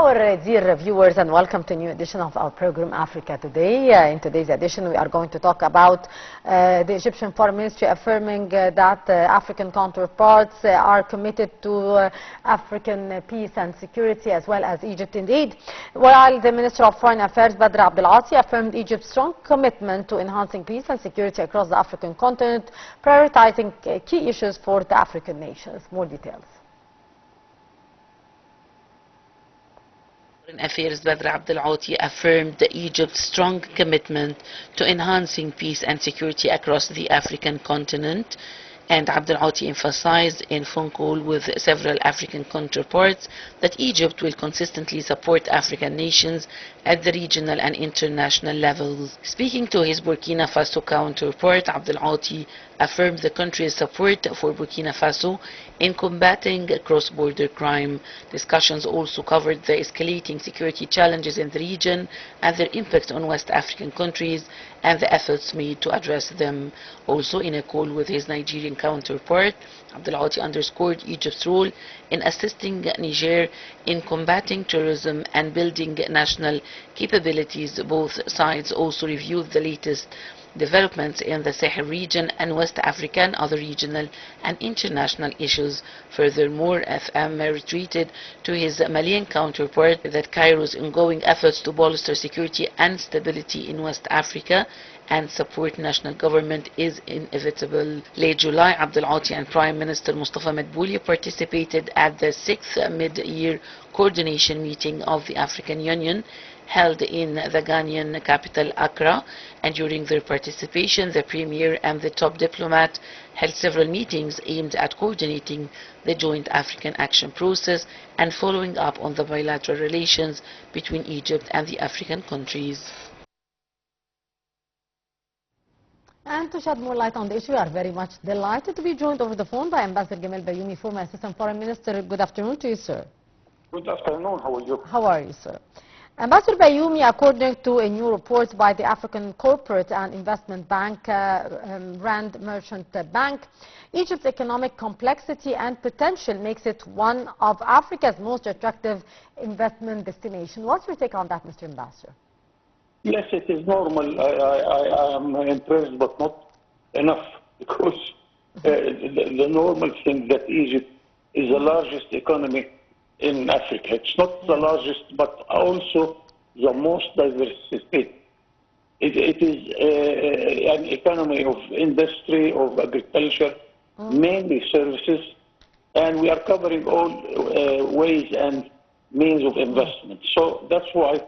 our dear viewers, and welcome to a new edition of our program Africa Today. In today's edition, we are going to talk about the Egyptian Foreign Ministry affirming that African counterparts are committed to African peace and security, as well as Egypt indeed. While the Minister of Foreign Affairs, Badr Abdelati, affirmed Egypt's strong commitment to enhancing peace and security across the African continent, prioritizing key issues for the African nations. More details. Foreign Affairs Badr Abdelati affirmed Egypt's strong commitment to enhancing peace and security across the African continent, and Abdelati emphasized in phone call with several African counterparts that Egypt will consistently support African nations at the regional and international levels. Speaking to his Burkina Faso counterpart, Abdelati affirmed the country's support for Burkina Faso in combating cross-border crime. Discussions also covered the escalating security challenges in the region and their impact on West African countries and the efforts made to address them. Also, in a call with his Nigerian counterpart, Abdelati underscored Egypt's role in assisting Niger in combating terrorism and building national capabilities. Both sides also reviewed the latest developments in the Sahel region and West Africa and other regional and international issues. Furthermore, FM retreated to his Malian counterpart that Cairo's ongoing efforts to bolster security and stability in West Africa and support national government is inevitable. Late July, Abdelati and Prime Minister Mustafa Madbouli participated at the 6th mid-year coordination meeting of the African Union held in the Ghanaian capital Accra, and during their participation, the Premier and the top diplomat held several meetings aimed at coordinating the joint African action process and following up on the bilateral relations between Egypt and the African countries. And to shed more light on the issue, we are very much delighted to be joined over the phone by Ambassador Gamal Bayoumi, former Assistant Foreign Minister. Good afternoon to you, sir. Good afternoon. How are you? How are you, sir? Ambassador Bayoumi, according to a new report by the African Corporate and Investment Bank, Rand Merchant Bank, Egypt's economic complexity and potential makes it one of Africa's most attractive investment destinations. What's your take on that, Mr. Ambassador? Yes, it is normal. I am impressed, but not enough, because the normal thing that Egypt is the largest economy in Africa. It's not the largest, but also the most diversified. It is an economy of industry, of agriculture, mainly services, and we are covering all ways and means of investment. So that's why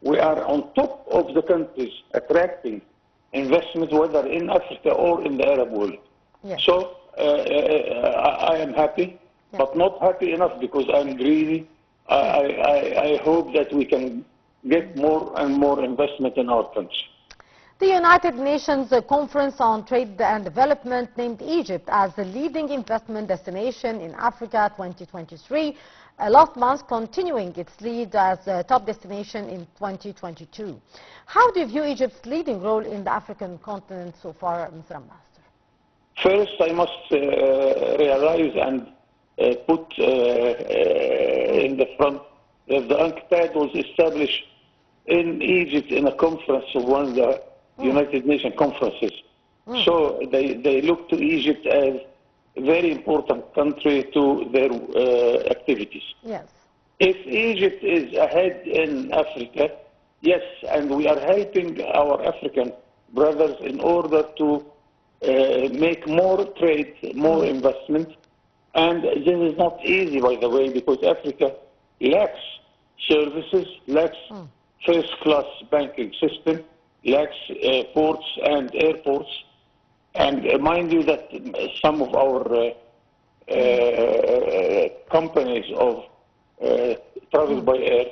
we are on top of the countries attracting investment, whether in Africa or in the Arab world. Yes. So I am happy. But not happy enough, because I'm greedy. I hope that we can get more and more investment in our country. The United Nations Conference on Trade and Development named Egypt as the leading investment destination in Africa 2023, last month, continuing its lead as a top destination in 2022. How do you view Egypt's leading role in the African continent so far, Mr. Ambassador? First, I must realize and put in the front that the UNCTAD was established in Egypt in a conference of one of the United Nations conferences. So they look to Egypt as a very important country to their activities. Yes. If Egypt is ahead in Africa, yes, and we are helping our African brothers in order to make more trade, more investment. And this is not easy, by the way, because Africa lacks services, lacks first-class banking system, lacks ports and airports. And mind you that some of our companies of travel by air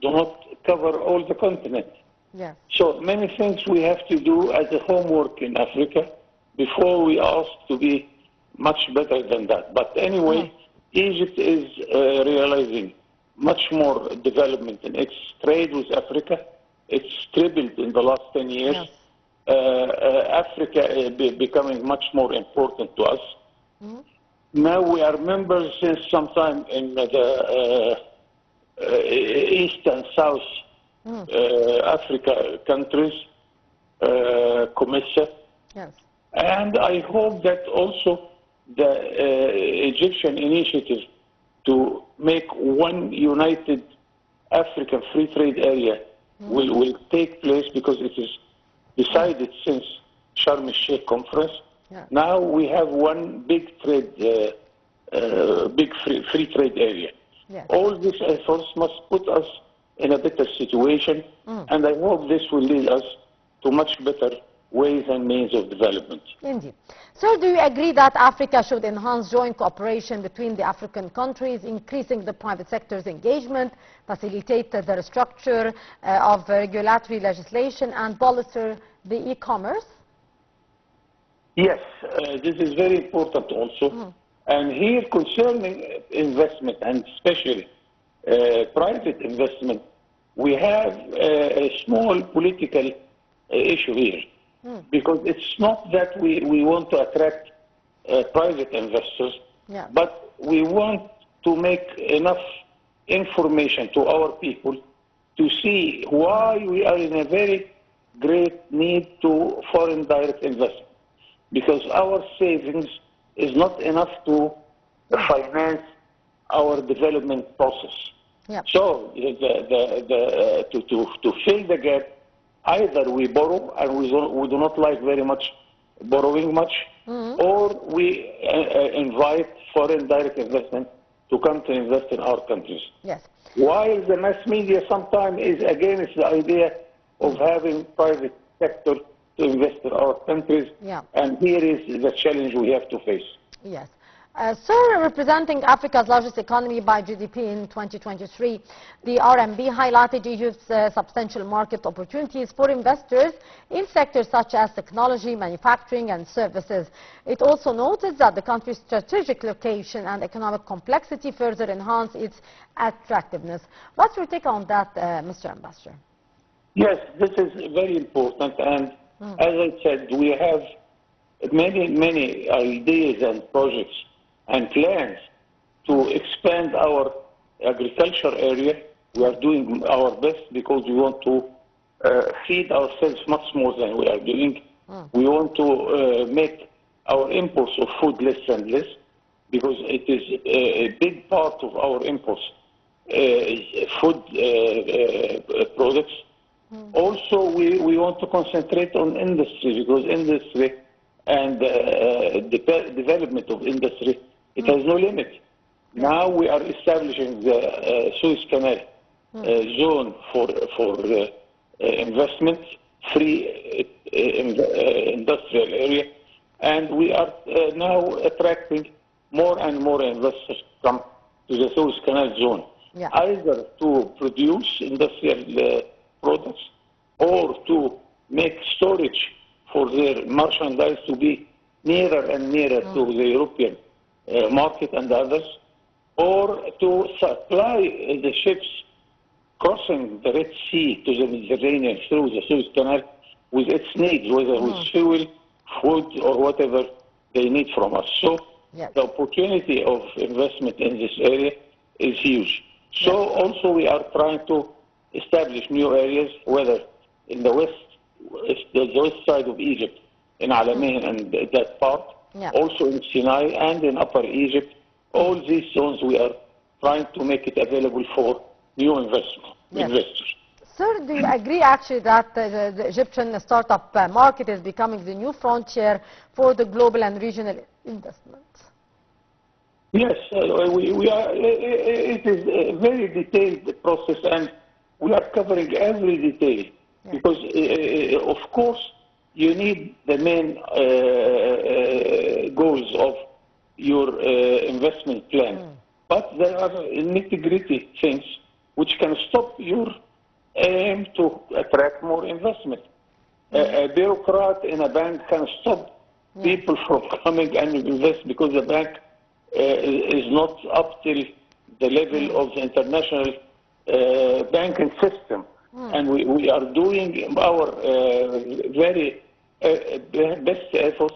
do not cover all the continent. Yes. So many things we have to do as a homework in Africa before we ask to be much better than that. But anyway, Egypt is realizing much more development in its trade with Africa. It's tripled in the last 10 years. Yes. Africa is becoming much more important to us. Now we are members since some time in the East and South Africa countries, COMESA. Yes. And I hope that also the Egyptian initiative to make one united African free trade area will take place, because it is decided since Sharm el-Sheikh conference. Yeah. Now we have one big trade, big free trade area. Yes. All these efforts must put us in a better situation, and I hope this will lead us to much better ways and means of development. Indeed. Sir, do you agree that Africa should enhance joint cooperation between the African countries, increasing the private sector's engagement, facilitate the restructure of regulatory legislation, and bolster the e-commerce? Yes, this is very important also. And here, concerning investment, and especially private investment, we have a small political issue here. Because it's not that we want to attract private investors, but we want to make enough information to our people to see why we are in a very great need to foreign direct investment. Because our savings is not enough to finance our development process. So to fill the gap, either we borrow, and we do not like very much borrowing much, or we invite foreign direct investment to come to invest in our countries. Yes. While the mass media sometimes is against the idea of having private sector to invest in our countries, and here is the challenge we have to face. Yes. Sir, representing Africa's largest economy by GDP in 2023, the RMB highlighted Egypt's substantial market opportunities for investors in sectors such as technology, manufacturing, and services. It also noted that the country's strategic location and economic complexity further enhance its attractiveness. What's your take on that, Mr. Ambassador? Yes, this is very important, and as I said, we have many ideas and projects and plans to expand our agriculture area. We are doing our best because we want to feed ourselves much more than we are doing. We want to make our imports of food less and less, because it is a big part of our imports, food products. Also, we want to concentrate on industry, because industry and the development of industry, it has no limit. Now we are establishing the Suez Canal zone for investment, free industrial area, and we are now attracting more and more investors to come to the Suez Canal zone, either to produce industrial products or to make storage for their merchandise to be nearer and nearer to the European market and others, or to supply the ships crossing the Red Sea to the Mediterranean through the Suez Canal with its needs, whether with fuel, food, or whatever they need from us. So the opportunity of investment in this area is huge. So also we are trying to establish new areas, whether in the west side of Egypt, in Alamein and that part, also in Sinai and in Upper Egypt. All these zones we are trying to make it available for new investors. Sir, do you agree actually that the Egyptian startup market is becoming the new frontier for the global and regional investment? Yes, we are. It is a very detailed process, and we are covering every detail, because, of course, you need the main goals of your investment plan. But there are nitty-gritty things which can stop your aim to attract more investment. A bureaucrat in a bank can stop people from coming and invest, because the bank is not up till the level of the international banking system. And we are doing our very best efforts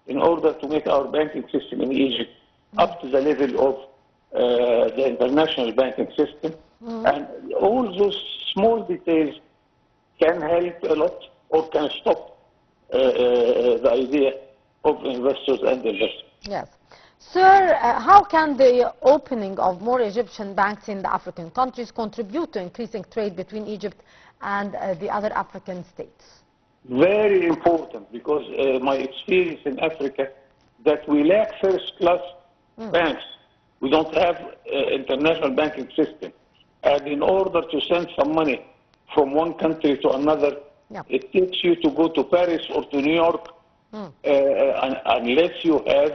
in order to make our banking system in Egypt up to the level of the international banking system. And all those small details can help a lot or can stop the idea of investors and investors. Yes. Sir, how can the opening of more Egyptian banks in the African countries contribute to increasing trade between Egypt and the other African states? Very important, because my experience in Africa, that we lack first-class banks. We don't have international banking system. And in order to send some money from one country to another, it takes you to go to Paris or to New York, unless you have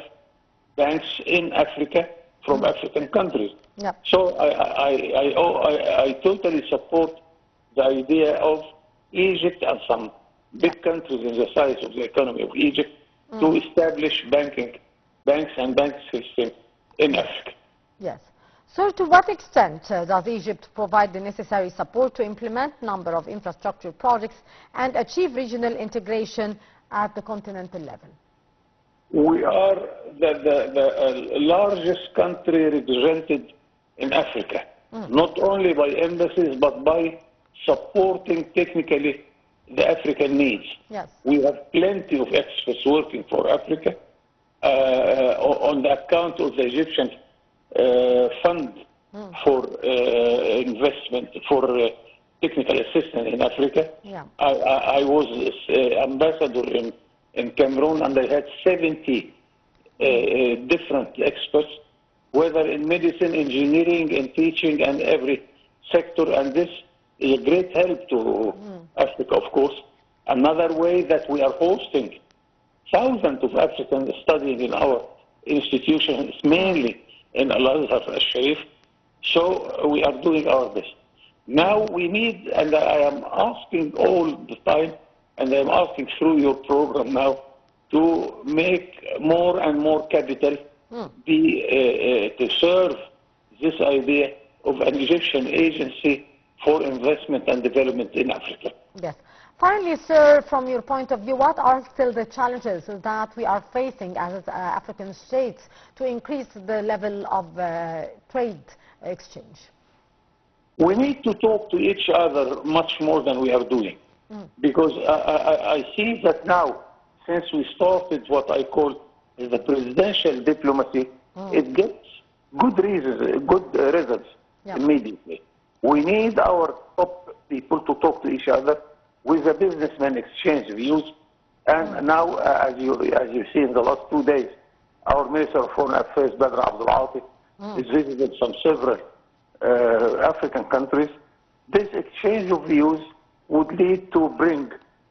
banks in Africa from African countries. So I totally support the idea of Egypt and some big countries in the size of the economy of Egypt to establish banks and bank systems in Africa. Yes. Sir, to what extent does Egypt provide the necessary support to implement a number of infrastructure projects and achieve regional integration at the continental level? We are the largest country represented in Africa, not only by embassies, but by supporting technically the African needs. Yes. We have plenty of experts working for Africa on the account of the Egyptian fund for investment, for technical assistance in Africa. I was ambassador in Cameroon, and I had 70 different experts, whether in medicine, engineering, and teaching, and every sector, and this is a great help to Africa, of course. Another way that we are hosting thousands of Africans studying in our institutions, mainly in Al-Azhar al-Sharif, so we are doing our best. Now we need, and I am asking all the time, and I am asking through your program now, to make more and more capital be to serve this idea of an Egyptian agency for investment and development in Africa. Yes. Finally, sir, from your point of view, what are still the challenges that we are facing as African states to increase the level of trade exchange? We need to talk to each other much more than we are doing. Because I see that now, since we started what I call the presidential diplomacy, it gets good results immediately. We need our top people to talk to each other, with the businessmen exchange views. And now, as you see in the last 2 days, our Minister of Foreign Affairs, Badr Abdul Ati, has visited several African countries. This exchange of views would lead to bring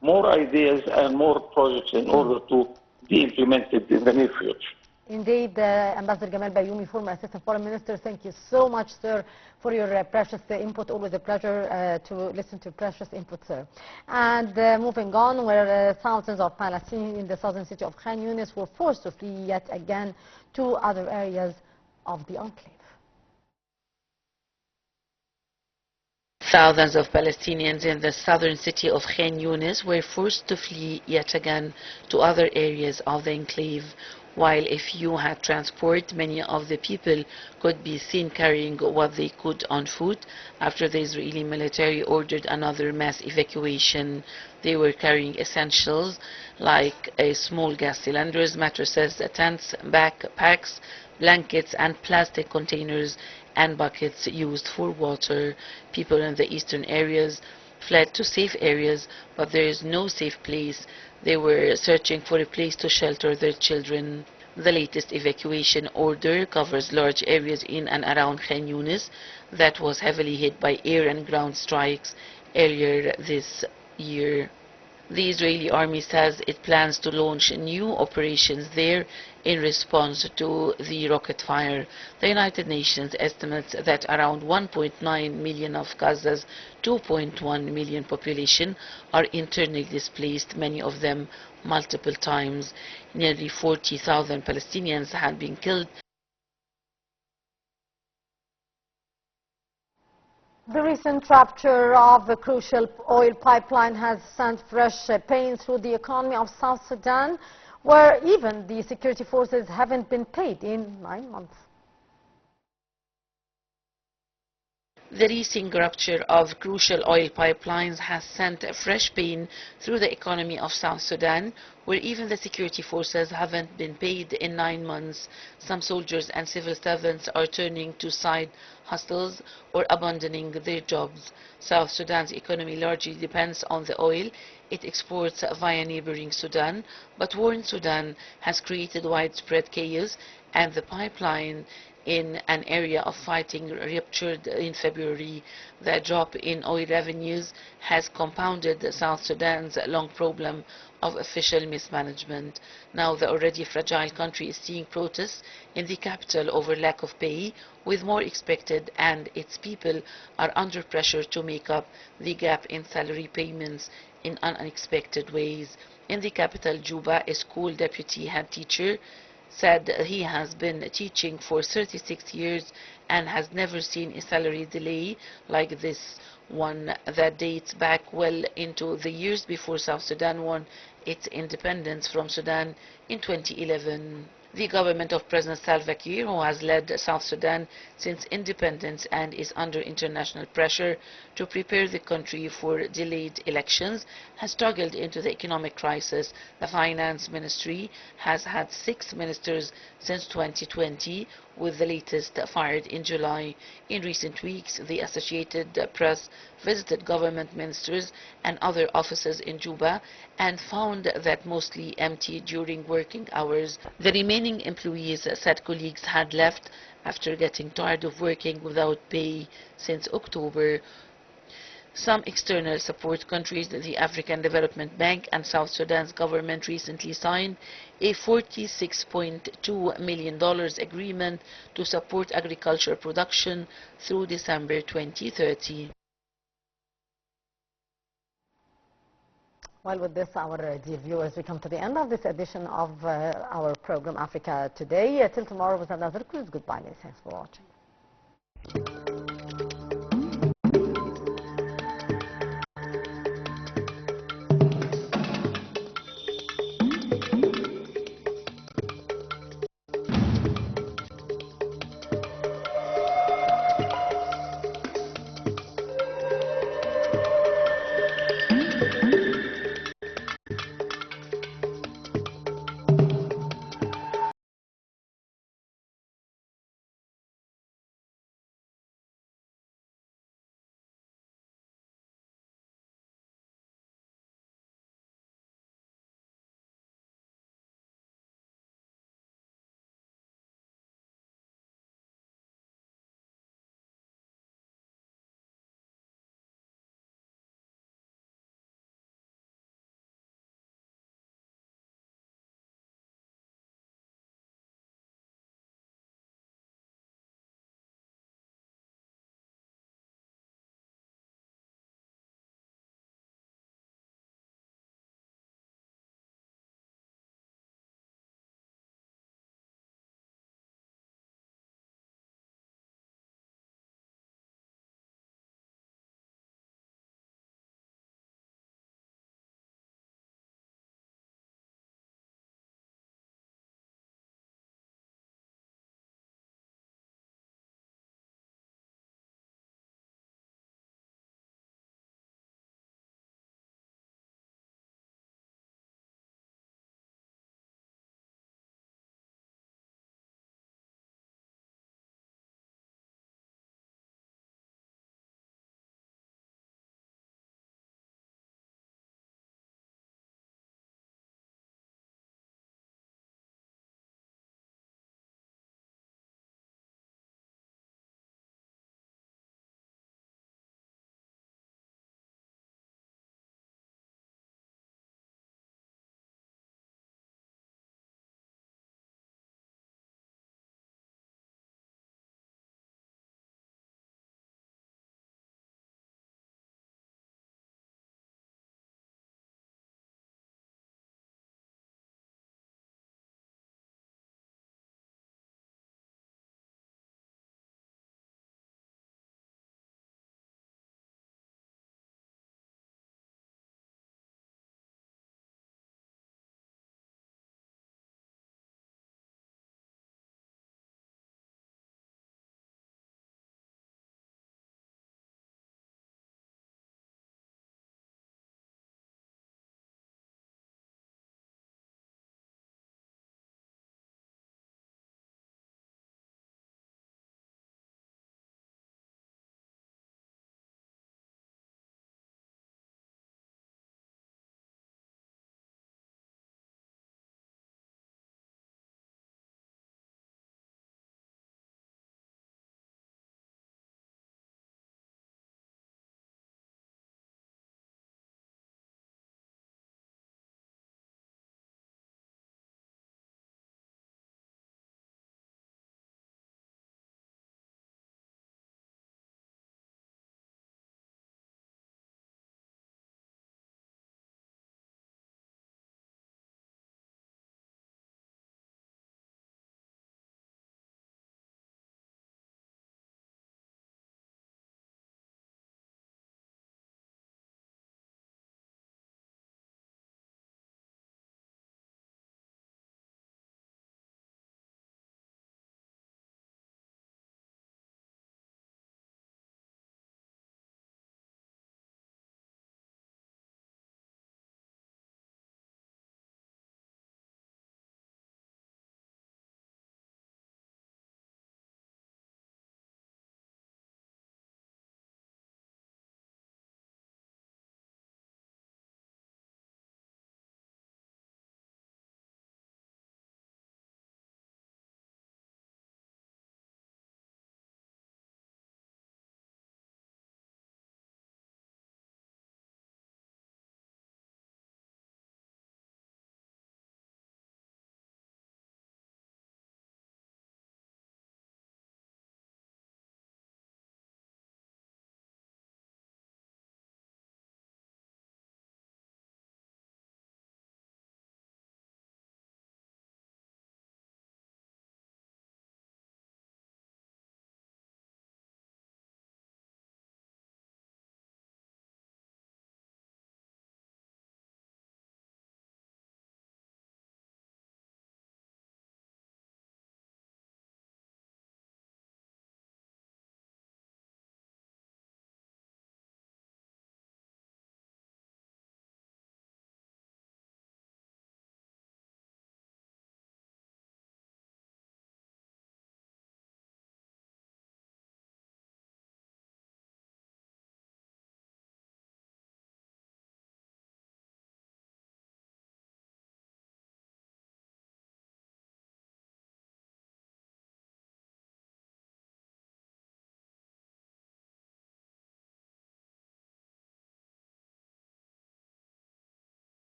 more ideas and more projects in order to be implemented in the near future. Indeed, Ambassador Gamal Bayoumi, former Assistant Foreign Minister, thank you so much, sir, for your precious input. Always a pleasure to listen to precious input, sir. And moving on, where thousands of Palestinians in the southern city of Khan Yunis were forced to flee yet again to other areas of the enclave. Thousands of Palestinians in the southern city of Khan Yunis were forced to flee yet again to other areas of the enclave. While a few had transport, many of the people could be seen carrying what they could on foot after the Israeli military ordered another mass evacuation. They were carrying essentials like small gas cylinders, mattresses, tents, backpacks, blankets, and plastic containers and buckets used for water. People in the eastern areas fled to safe areas, but there is no safe place. They were searching for a place to shelter their children. The latest evacuation order covers large areas in and around Khan Yunis that was heavily hit by air and ground strikes earlier this year. The Israeli army says it plans to launch new operations there in response to the rocket fire. The United Nations estimates that around 1.9 million of Gaza's 2.1 million population are internally displaced, many of them multiple times. Nearly 40,000 Palestinians had been killed. The recent rupture of a crucial oil pipeline has sent fresh pain through the economy of South Sudan, where even the security forces haven't been paid in 9 months. The recent rupture of crucial oil pipelines has sent fresh pain through the economy of South Sudan, where even the security forces haven't been paid in 9 months. Some soldiers and civil servants are turning to side hustles or abandoning their jobs. South Sudan's economy largely depends on the oil it exports via neighboring Sudan, but war in Sudan has created widespread chaos, and the pipeline in an area of fighting ruptured in February. The drop in oil revenues has compounded South Sudan's long problem of official mismanagement. Now the already fragile country is seeing protests in the capital over lack of pay, with more expected, and its people are under pressure to make up the gap in salary payments in unexpected ways. In the capital, Juba, a school deputy head teacher said he has been teaching for 36 years and has never seen a salary delay like this one that dates back well into the years before South Sudan won its independence from Sudan in 2011. The government of President Salva Kiir, who has led South Sudan since independence and is under international pressure to prepare the country for delayed elections, has struggled into the economic crisis. The finance ministry has had 6 ministers since 2020, with the latest fired in July. In recent weeks, the Associated Press visited government ministers and other offices in Juba and found that mostly empty during working hours. The remaining employees said colleagues had left after getting tired of working without pay since October. Some external support countries, the African Development Bank and South Sudan's government, recently signed a $46.2 million agreement to support agriculture production through December 2030. Well, with this, our dear viewers, we come to the end of this edition of our program, Africa Today. Till tomorrow with another cruise. Goodbye, thanks for watching.